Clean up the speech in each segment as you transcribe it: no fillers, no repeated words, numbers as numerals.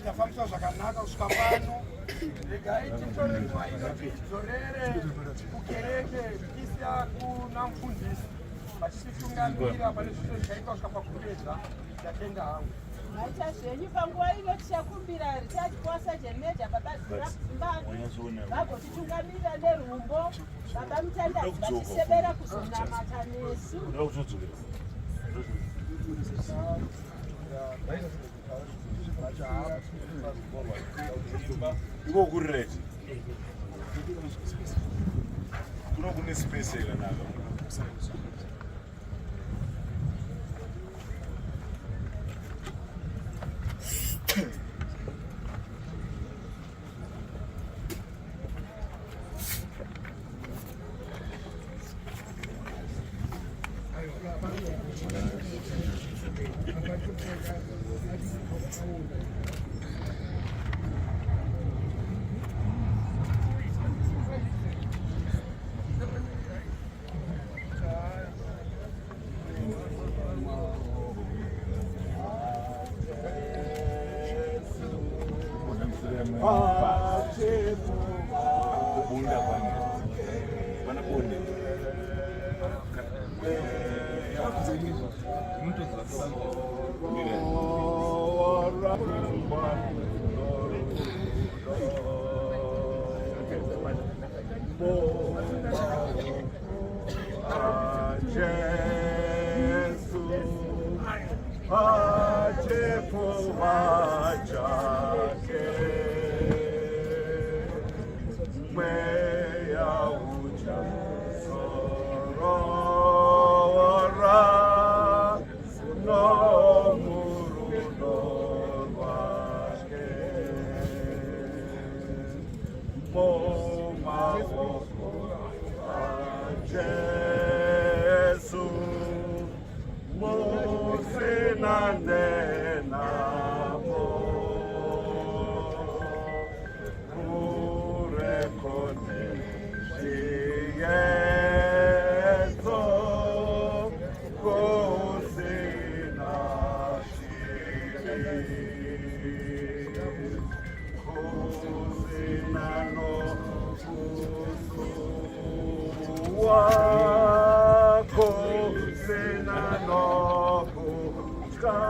Tafamsa zvakanaka kusvika pano. Regai titore nguva ino tidzorere kukereke tisa kuna mufundisi vachititungamira pane zviro zvaitwa kusvika pakupedza tatenda hangu. Maita zvenyu panguva ino tichakumbira richatwasa jemeja baba Zimbabwe vagotitungamirira nerumbo baba Mutandadzi vachisevera kuzonamata nesu. Iko kureti. Kuno kune space yakanaka. Where Jesu Mosinande namo Urekone Yeso Kosina Kosina no Wako sina no kukali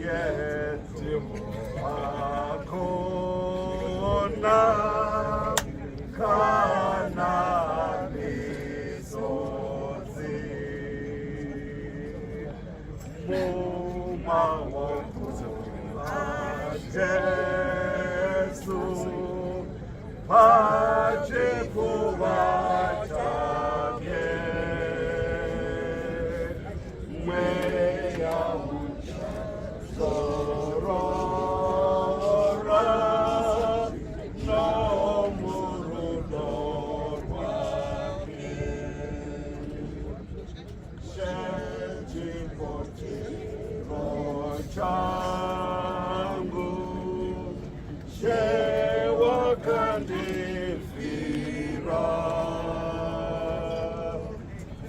yetu hakuna kana misozi Muma wangu Jesu Pace kuwatake Mweya ucha sorora No murudo wake Shenji kote kochangu Shewa kandifira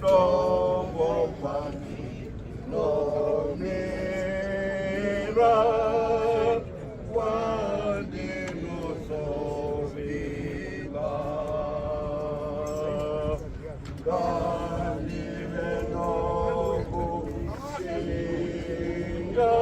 Nobo pani nomira Wandino soviva Ganime nobu shinga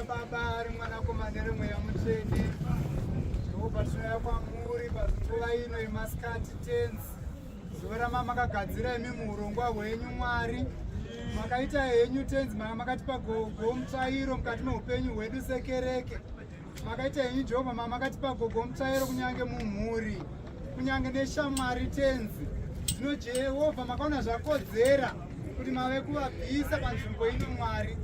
Baba ari mwanakomana mweya mutsvene Jehovha tinouya kwamuri panguva ino yemasikati tenzi zuva ramakagadzira imi muurongwa hwenyu Mwari makaita henyu tenzi makatipa gogo mutsvairo mukati meupenyu hwedu sekereke makaita henyu Jehovha makatipa gogo mutsvairo kunyange mumhuri kunyange neshamwari tenzi zvino Jehovha makaona zvakodzera kuti mave kuvabvisa panzvimbo ino Mwari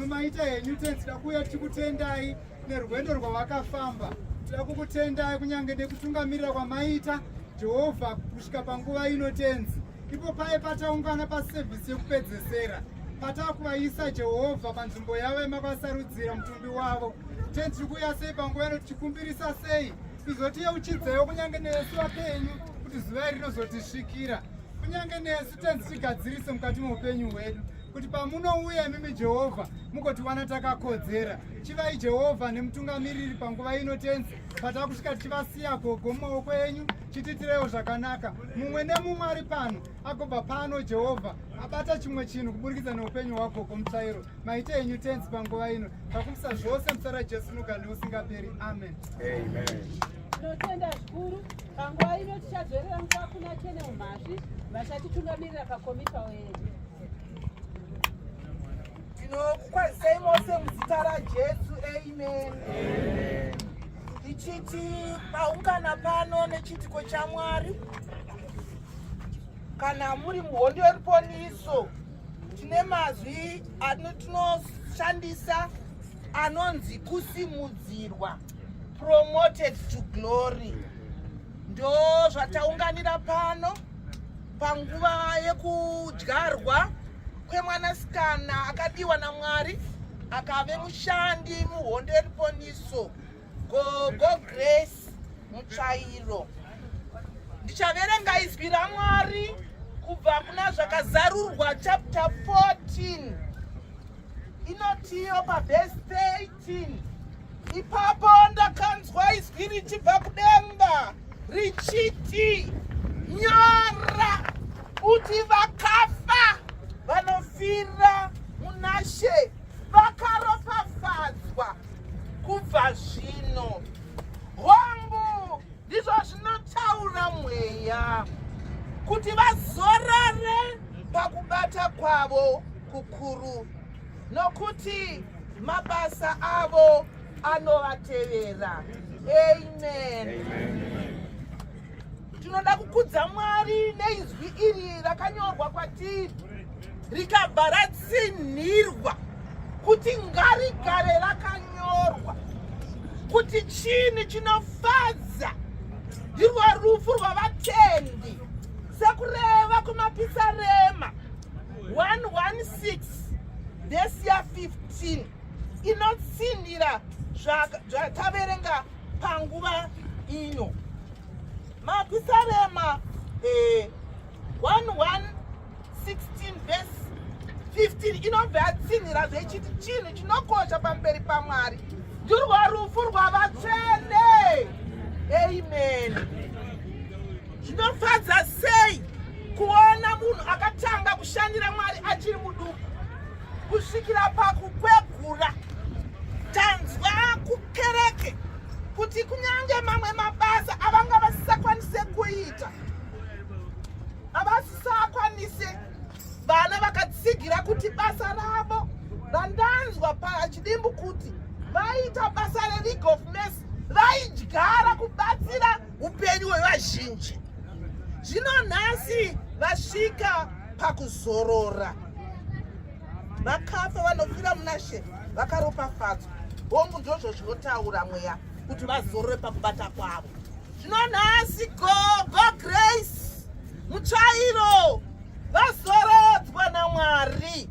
maita henyu tenzi tida kuuya tichikutendai nerwendo rwavakafamba tida kukutendai kunyange nekutungamirira kwamaita Jehovha kusvika panguva ino tenzi ipo paye pataungana pasevhisi yekupedzesera patakuvaisa Jehovha panzvimbo yavo yamakasarudzira mutumbi wavo tenzi tiri kuuya sei panguva ino tichikumbirisa sei izotiyeuchidzewo kunyange nesu vapenyu kuti zuva iri rinozotisvikira kunyange nesu tenzi tigadzirise mukati meupenyu hwedu kuti pamunouya imimi Jehovha mugotiwana takakodzera. Chivai Jehovha nemutungamiriri panguva ino tenzi patakusvika tichivasiya gogo mumaoko enyu, chitiitirewo zvakanaka. Mumwe nemumwe ari pano agobva pano Jehovha abata chimwe chinhu kuburikidza neupenyu hwagogo mutsvairo. Maite enyu tenzi panguva ino takumbisa zvose muzita raJesu nogara nousingaperi. Amen. Tinotenda zvikuru panguva ino tichadzorera nguva kuna Kene umhazvi vachatitungamirira pakomitawo yedu. Tinokukwazisai mose muzita raJesu. Amen. Tichiti paungana pano nechiitiko chaMwari, kana muri muhondo yeruponiso, tine mazwi atinoshandisa anonzi kusimudzirwa, promoted to glory. Ndo zvataunganira pano panguva yekudyarwa kwemwanasikana akadiwa naMwari akave mushandi muhondo yeruponiso, Gogo Grace Mutsvairo. Ndichaverenga izwi raMwari kubva kuna zvakazarurwa chapter 14 inotiyo pavhesi 18. Ipapo ndakanzwa izwi richibva kudenga richiti, nyora kuti vakafa vanofira munashe vakaropafadzwa kubva zvino. Hongu ndizvo zvinotaura mweya, kuti vazorare pakubata kwavo kukuru, nokuti mabasa avo anovatevera. Amen. Tinoda kukudza Mwari neizwi iri rakanyorwa kwatiri rikabva ratsinhirwa kuti ngarigare rakanyorwa, kuti chini chinofadza ndirwo rufu rwavatendi, sekureva kumapisarema 1:16 vhesi ya 15 inotsinhira zvataverenga panguva ino. Mapisarema 1:16 vhesi 15 inobva yatsinhira zvechiti chinhu chinokosha pamberi paMwari ndirwo rufu rwavatsvene. Amen. Zvinofadza sei kuona munhu akatanga kushandira Mwari achiri muduku kusvikira pakukwegura. Tanzwa kukereke kuti kunyange mamwe mabasa avanga vasisakwanise kuita, avasisakwanise, vana vakatsigira kuti basa ravo randanzwa pachidimbu kuti vaita basa reLeague of Mercy, vaidyara kubatsira upenyu hwevazhinji. Zvino nhasi vasvika pakuzorora, vakafa vanofira munashe vakaropafadzwa. Hongu ndizvo zvinotaura mweya kuti vazorore pakubata kwavo. Zvino nhasi Gogo Grace Mutsvairo vazoredzwa naMwari.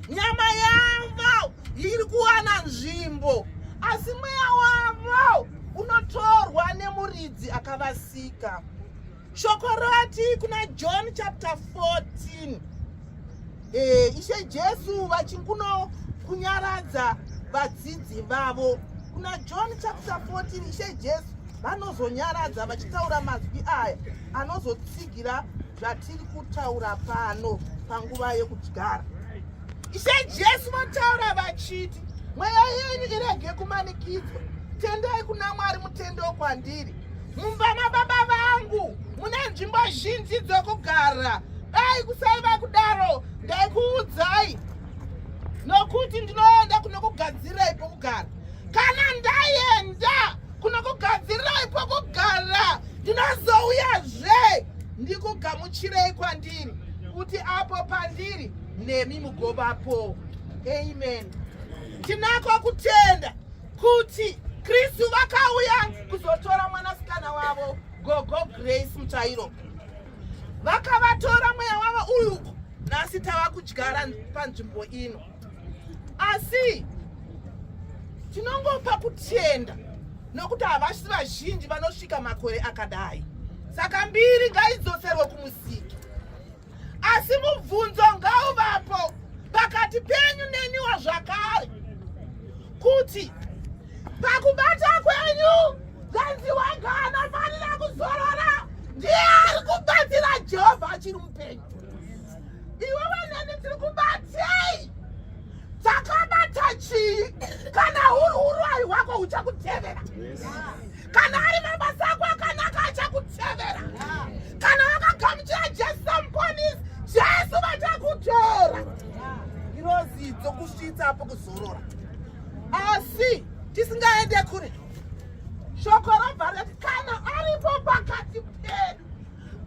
Nyama yavo iri kuwana nzvimbo, asi mweya wavo unotorwa nemuridzi akavasika. Shoko rati kuna John chapter 14, Ishe Jesu vachinguno kunyaradza vadzidzi vavo. Kuna John chapter 14 Ishe Jesu vanozonyaradza vachitaura mazwi aya anozotsigira zvatiri kutaura pano panguva yekudyara. Ishe Jesu votaura vachiti, mweya yenyu irege kumanikidzwa, tendai kuna Mwari mutendewo kwandiri. Mumba mababa vangu mune nzvimbo zhinji dzokugara. Dai kusaiva kudaro ndaikuudzai, nokuti ndinoenda kunokugadzirai pokugara. Kana ndaenda kunokugadzirai pokugara, ndinozouyazve ndikugamuchirei kwandiri, kuti apo pandiri nemi mugovapo. Amen. Tinako kutenda kuti Kristu vakauya kuzotora mwanasikana wavo Gogo Grace Mutsvairo. Vakavatora mweya wavo uyuko, nhasi tava kudyara panzvimbo ino. Asi tinongopa kutenda nokuti havasi vazhinji vanosvika makore akadai. Saka mbiri ngaidzoserwe kumusiki. Asi mubvunzo ngauvapo pakati penyu neniwo zvakare kuti pakubata kwenyu ganzi wega anofanira kuzorora ndiye ari kubatsira Jehovha achiri mupenyu. Iwewe neni tiri kubatei takabata chii kana huru ai wako uchakutevera kana ari mabasa ako akanaka achakutevera kana wakagamuchira Jesu samuponisi Jesu vachakutora. Iro zidzo kusvitsapo kuzorora asi tisingaende kure. Shoko robva rati kana aripo pakati pedu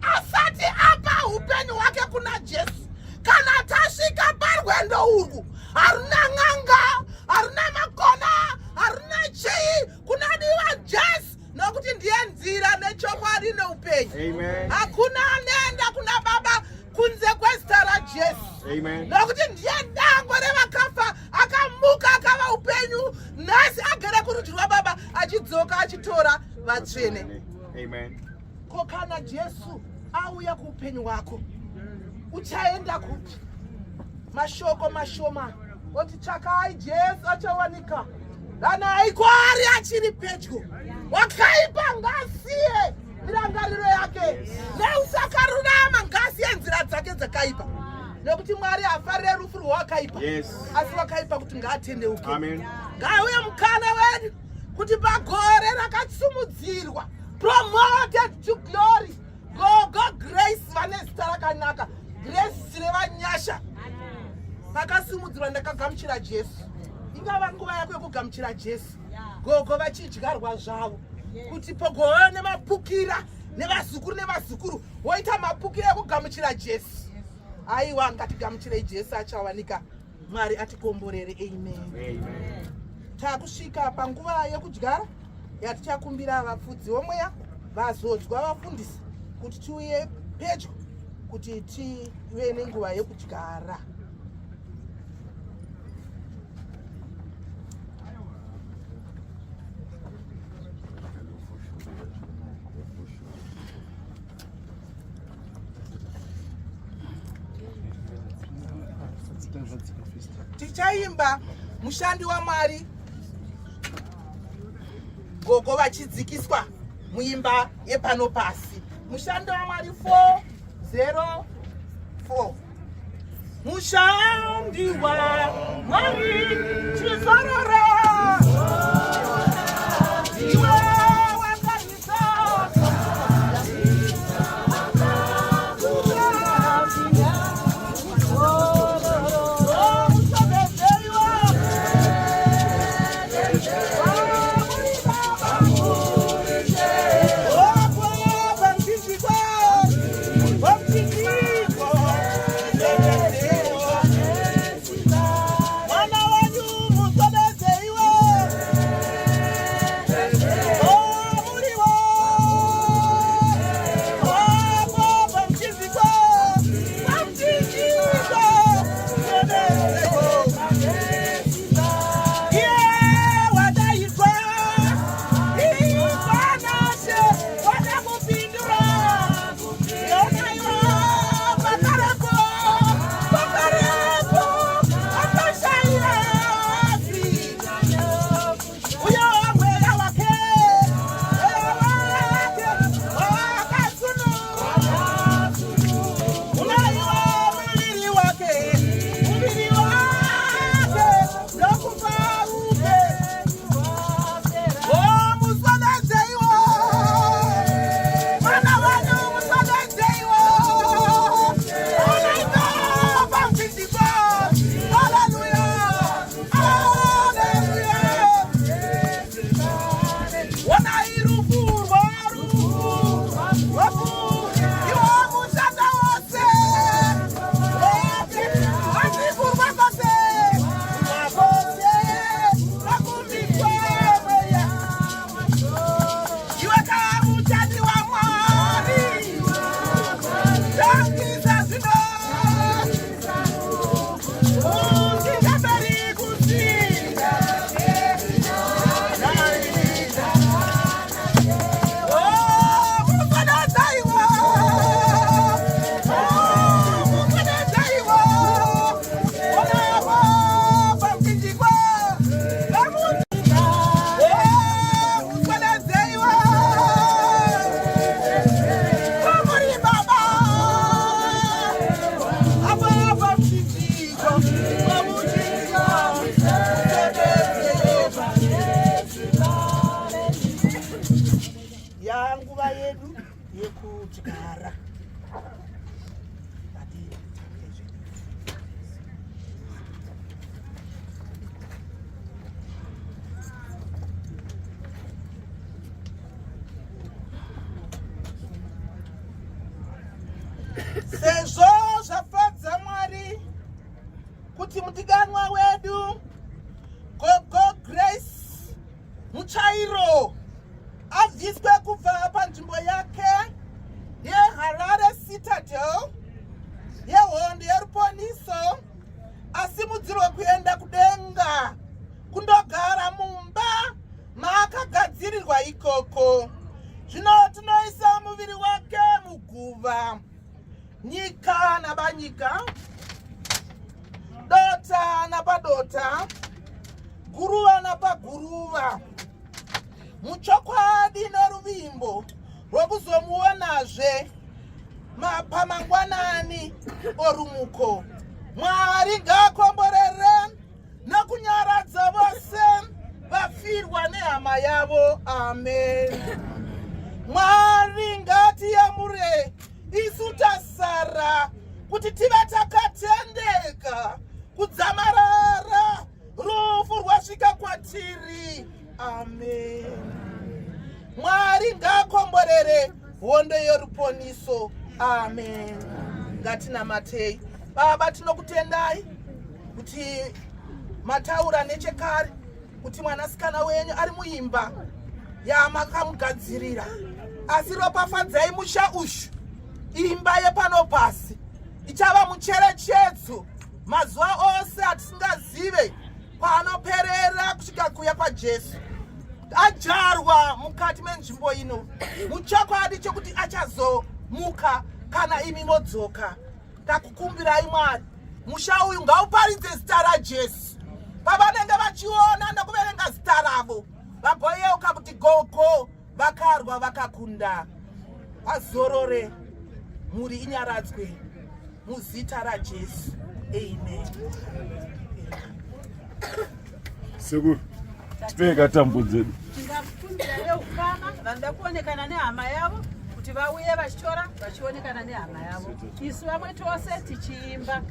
asati apa upenyu hwake kuna Jesu, kana tasvika parwendo urwu haruna n'anga, haruna makona, haruna chii, kunadiwa Jesu nokuti ndiye nzira nechokwadi neupenyu. Hakuna anoenda kuna Baba kunze kwezita raJesu nokuti ndiye dango revakafa akamuka akava upenyu, nhasi agere kurudyi rwaBaba achidzoka achitora vatsvene. Ko kana Jesu auya kuupenyu hwako uchaenda kuti? Mashoko mashoma oti tsvakai Jesu achawanika, danai kwaari achiri pedyo, wakaipa ngasiye mirangariro yake neusakarurama ngasiye nzira dzake dzakaipa, nekuti Mwari hafarire rufu rwawakaipa asi wakaipa kuti ngaatendeuke. Ngauye mukana wedu kuti pagore rakatsumudzirwa promoted to glory gogo grace vane zita rakanaka grace reva nyasha vakasimudzirwa ndakagamuchira Jesu. Ingava nguva yako yekugamuchira Jesu gogo vachidyarwa zvavo kuti pogove nemapukira nevazukuru nevazukuru woita mapukira ekugamuchira Jesu. Aiwa ngatigamuchirei Jesu achawanika. Mwari atikomborere. Amen. Takusvika panguva yekudyara yatichakumbira vafudzi vomweya vazodzwa vafundisi kuti tiuye pedyo kuti tive nenguva yekudyara. Tichaimba mushandi waMwari gogo vachidzikiswa muimba yepano pasi. Mushandi waMwari 404. Mushandi waMwari chizorora Mwana wanyu sezvo zvafadza Mwari kuti mudikanwa wedu Gogo Grace Muchairo abviswe kubva panzvimbo yake yeHarare Citadel yehondo yeruponiso asimudzirwe kuenda kudenga kundogara mumba maakagadzirirwa ikoko. Zvino tunoisa muviri wake muguva, nyika nabanyika, dota napadota, guruva napaguruva, muchokwadi noruvimbo rwokuzomuonazve pamangwanani orumuko. Mwari ngaakomborere nokunyaradza vose vafirwa nehama yavo. Amen. Mwari ngatiyamure isu tasara kuti tive takatendeka kudzamarara rufu rwasvika kwatiri. Amen. Mwari ngaakomborere hondo yoruponiso. Amen. Ngatinamatei. Baba, tinokutendai kuti mataura nechekare kuti mwanasikana wenyu ari muimba yamakamugadzirira, asi ropafadzai musha ushu. Imba yepano pasi ichava mucherechedzo mazuva ose atisingazive panoperera kusvika kuya paJesu. Ajarwa mukati menzvimbo ino muchokwadi chokuti achazomuka kana imi modzoka. Takukumbirai Mwari, musha uyu ngauparidze zita raJesu. Pavanenge vachiona nokuverenga zita ravo vagoyeuka kuti gogo vakarwa vakakunda. Azorore, mhuri inyaradzwe muzita raJesu. Amen. Sekuru, tipeka tambo dzedu. Tingakumbira veukama vanoda kuonekana nehama yavo kuti vauye vachitora vachionekana nehama yavo. Isu vamwe tose tichiimba.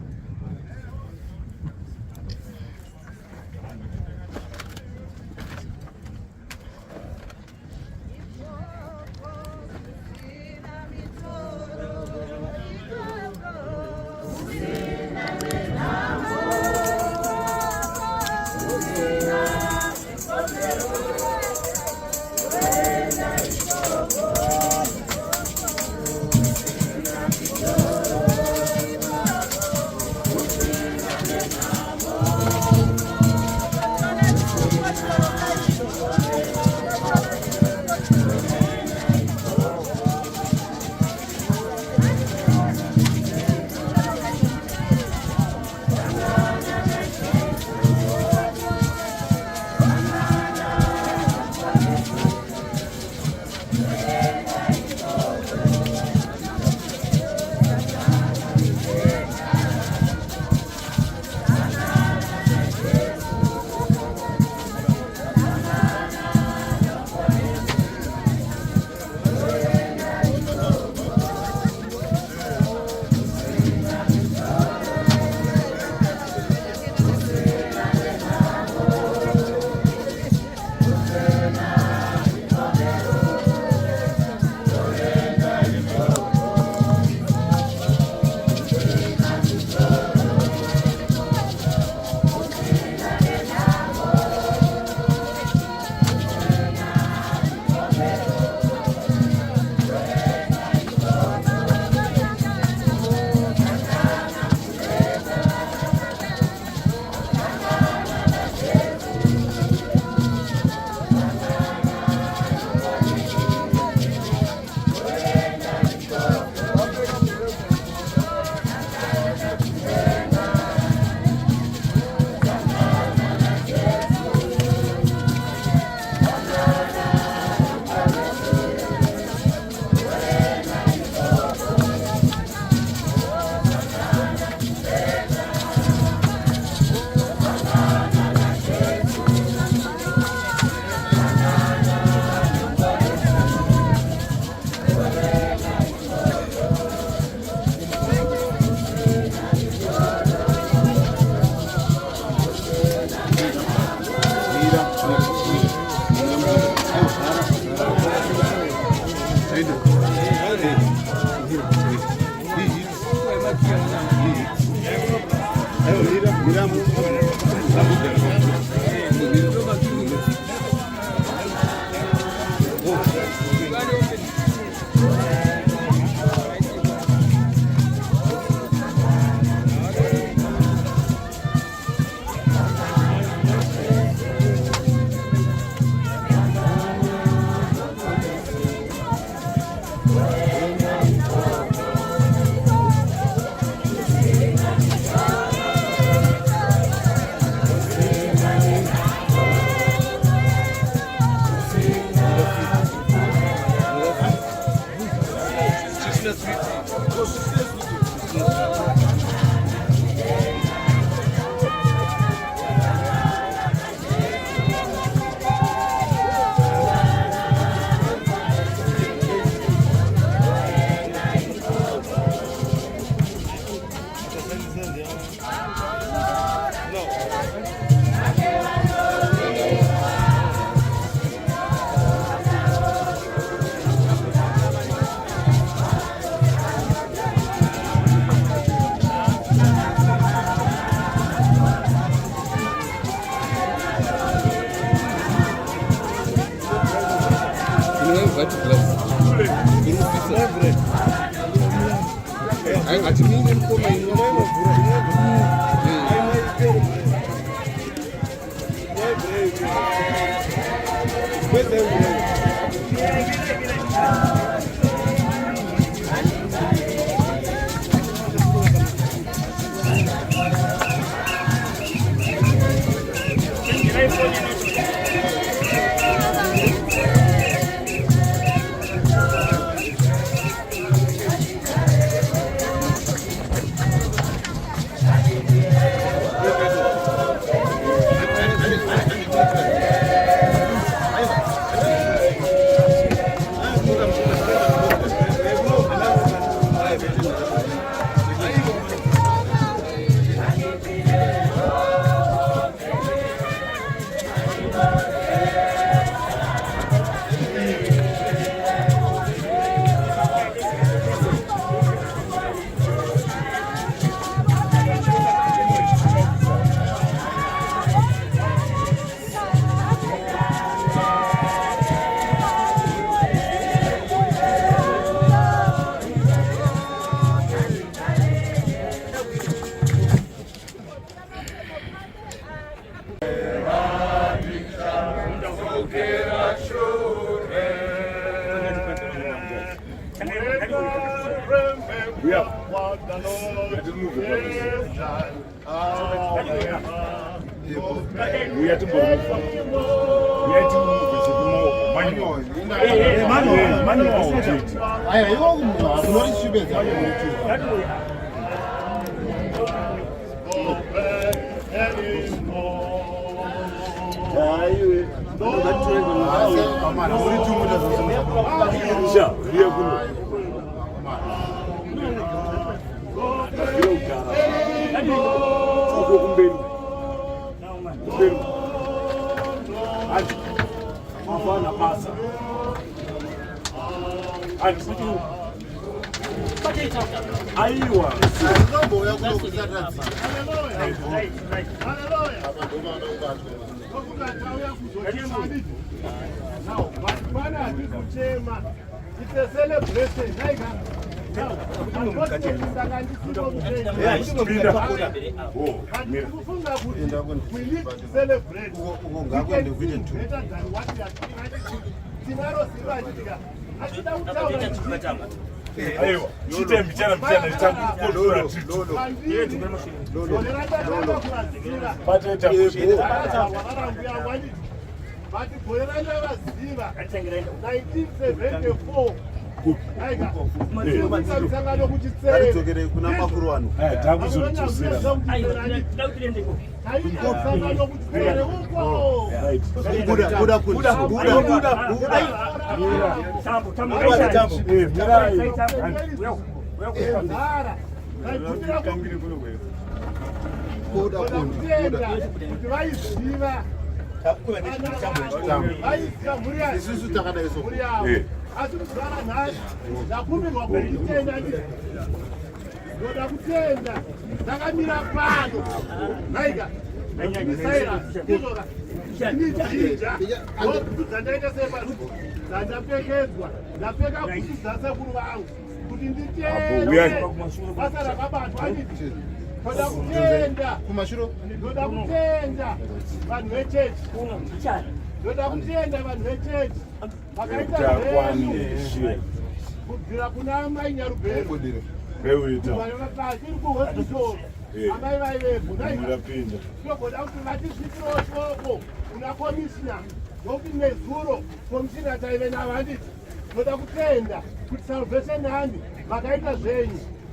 It's a celebration.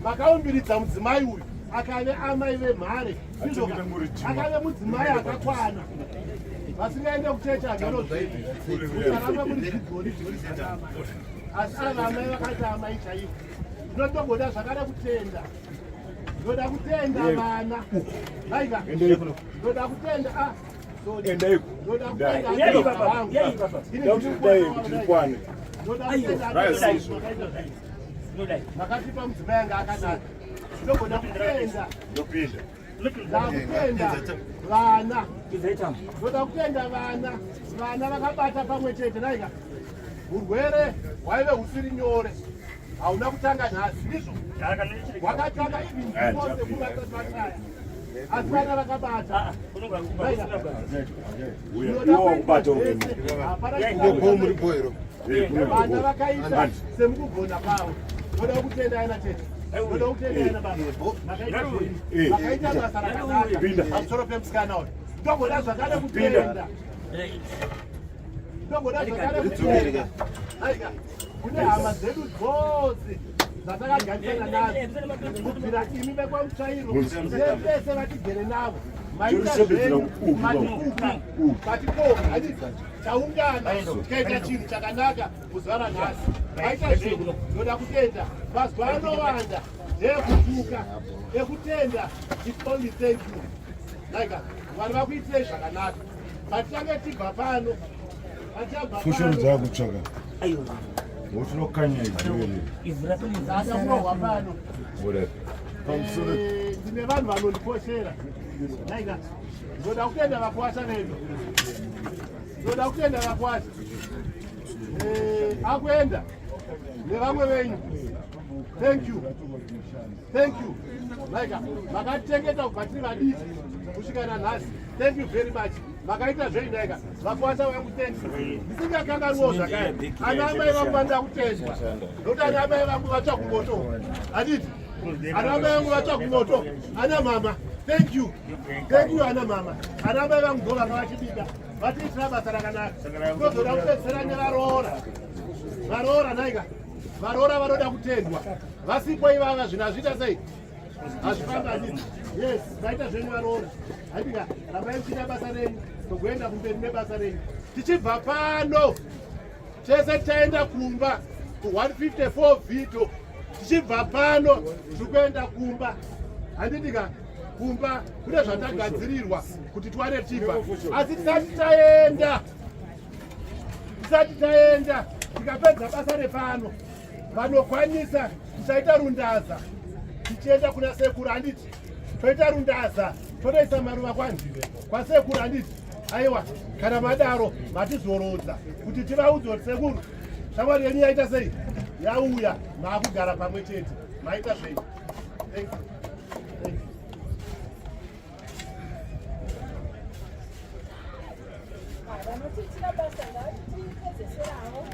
Vakaumbiridza mudzimai uyu akave amai vemhare akave mudzimai akakwana vasingaende kuchechi agaramba muri zvidhori asi ava amai vakati amai chaivo zvinotogoda zvakada kutenda ndoda kutenda vana aika ndoda kutenda makatipa mudzimai anga akanaka ndinogoda kutenda ndakutenda vana ndoda kutenda vana vakabata pamwe chete naika urwere hwaive husiri nyore hauna kutanga nhasi ndizvo hwakatanga ivinose kuvatataya asi vana vakabata vana vakaita semukugona kwavo voda kutenda ena tete voda kutenda ena baba vakaita basa rakanaka pamusoro pemusikana uyu ndogoda zvakada kutenda ndogoda zvakada kutenda aika kune hama dzedu dzose dzatakaganisana nadzo kubvira imi vekwamutsvairo vese vatigere navo maita zvenyu matikuku patiko taungana kukaita chinhu chakanaka kuzuva ranhasi maita zvenyu ndoda kutenda mazuva anowanda ndeekutuka ekutenda its only thank you laika vanhu vakuitirei zvakanaka patitange tibva pano fushoni dzakutsvaka wotinokanya iziveadakurohwa pano ndine vanhu vanondikoshera laika ndoda kutenda vakuwasha neno ndoda kutenda vakuwasha akuenda nevamwe venyu thank you laika makatengeta kubva tiri vadiki kusvika nanhasi thank you very much makaita zveinaika vakuwasha vangu thank you ndisingakanganiwo zvakare ana amai vangu vanoda kutendwa nokuti ana amai vangu vatsva kumoto handiti ana amai vangu vatsva kumoto ana mama thank you ana mama ana amai vangu ndo vanga vachibika vatiitira basa rakanaka tozoda kupedzera nevaroora naika varoora vanoda kutendwa vasipo ivava zvinhu hazviita sei hazvifamba handiti yes vaita zvenyu varoora haidika rambai muchita basa renyu togoenda kumberi nebasa renyu tichibva pano tese taenda kumba ku154 vhito tichibva pano tiri kuenda kumba handitika kumba kune zvatagadzirirwa kuti tiwane tipa asi tisati taenda tikapedza basa repano vanokwanisa tichaita rundaza tichienda kuna sekuru handiti toita rundaza totoisa maruva kwasekuru handiti aiwa kana madaro matizorodza kuti tivaudze kuti sekuru shamwari yenyu yaita sei yauya maakugara pamwe chete maita zvenyu vanotiitira basa ngavatiipedzeserawo